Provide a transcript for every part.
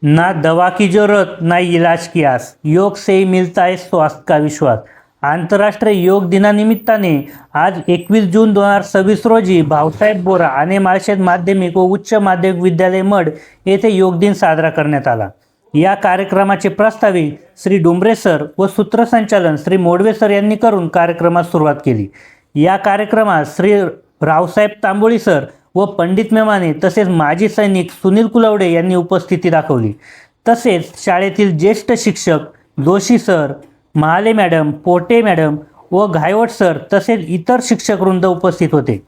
ना दवा की जरूरत ना इलाज की आस, योग से ही मिलता है स्वास्थ्य का विश्वास। आंतरराष्ट्रीय योग दिनानिमित्ताने आज 21 जून 2026 रोजी भाऊसाहेब बोरा आणि माळशेज माध्यमिक व उच्च माध्यमिक विद्यालय मड येथे योग दिन साजरा करण्यात आला। या कार्यक्रमाचे प्रस्तावित श्री डुंबरे सर व सूत्रसंचालन श्री मोडवे सर यांनी करून कार्यक्रमास सुरुवात केली। या कार्यक्रमात श्री रावसाहेब तांबोळी सर व पंडित मेमाने तसेच माजी सैनिक सुनील कुलवडे यांनी उपस्थिती दाखवली। तसेच शाळेतील ज्येष्ठ शिक्षक Joshi sir, Mahale madam, Pote madam व घायवट सर तसेच इतर शिक्षकवृंद उपस्थित होते।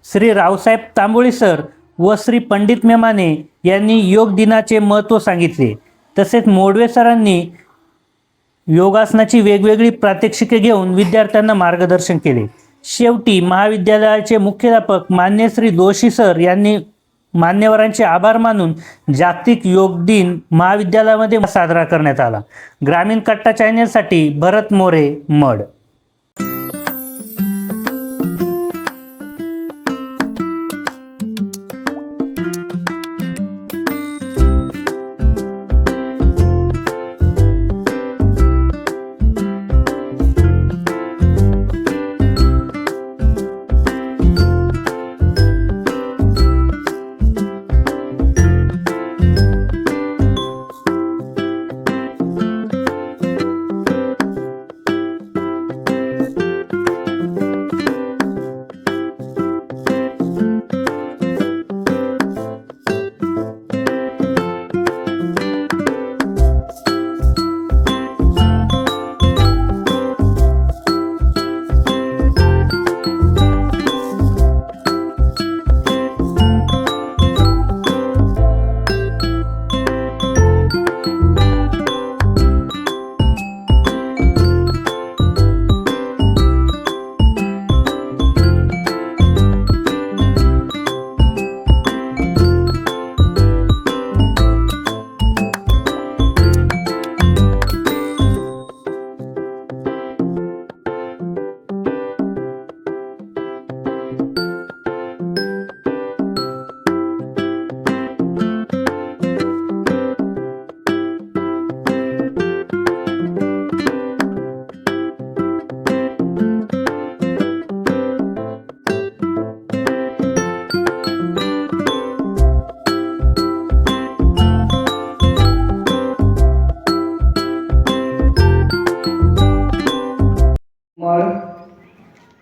श्री रावसाहेब तांबोळी सर व श्री पंडित मेमाने यांनी योग दिनाचे महत्त्व सांगितले। तसेच मोडवे सरांनी योगासनाची वेगवेगळी प्रात्यक्षिके घेऊन विद्यार्थ्यांना मार्गदर्शन केले। शेवटी महाविद्यालयाचे मुख्याध्यापक मान्य श्री जोशी सर यांनी मान्यवरांचे आभार मानून जागतिक योग दिन महाविद्यालयामध्ये साजरा करण्यात आला। ग्रामीण कट्टा चॅनलसाठी भरत मोरे, मड।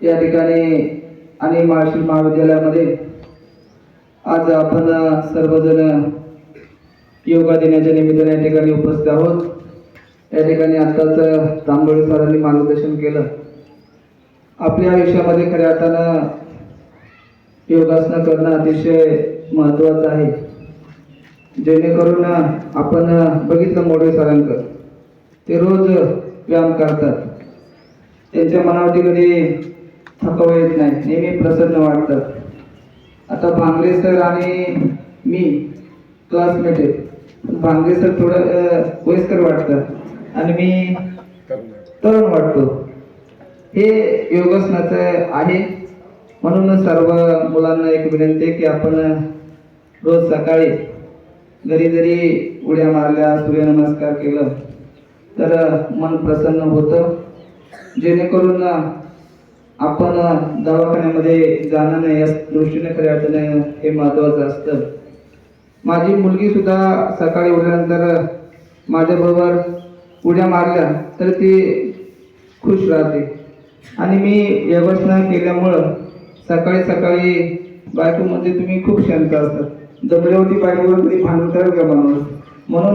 या ठिकाणी आणि माळशेज महाविद्यालयामध्ये आज आपण सर्वजण योगा दिनाच्या निमित्ताने या ठिकाणी उपस्थित आहोत। या ठिकाणी आताच तांबोळी सरांनी मार्गदर्शन केलं। आपल्या आयुष्यामध्ये खऱ्या अर्थानं योगासनं करणं अतिशय महत्त्वाचं आहे। जेणेकरून आपण बघितलं मोडवे सरांकडे, ते रोज व्यायाम करतात। त्यांच्या मनावरती कधी थकवा येत नाही, नेहमी प्रसन्न वाटतात। आता भांगरे सर आणि मी क्लासमेट आहे। भांगरे सर थोडं वयस्कर वाटतात आणि मी तरुण वाटतो। हे योगासनाचं आहे। म्हणून सर्व मुलांना एक विनंती आहे की आपण रोज सकाळी घरी जरी उड्या मारल्या, सूर्यनमस्कार केलं तर मन प्रसन्न होतं। जेणेकरून आपण दवाखान्यामध्ये जाणं नाही, या दृष्टीने खऱ्या अर्थाने हे महत्त्वाचं असतं। माझी मुलगी सुद्धा सकाळी उठल्यानंतर माझ्याबरोबर उड्या मारल्या तर ती खुश राहते। आणि मी योगासनं केल्यामुळं सकाळी सकाळी बायकोमध्ये तुम्ही खूप शांत असतात। दमल्यावरती बायकोवर कधी भांडण कराल का म्हणून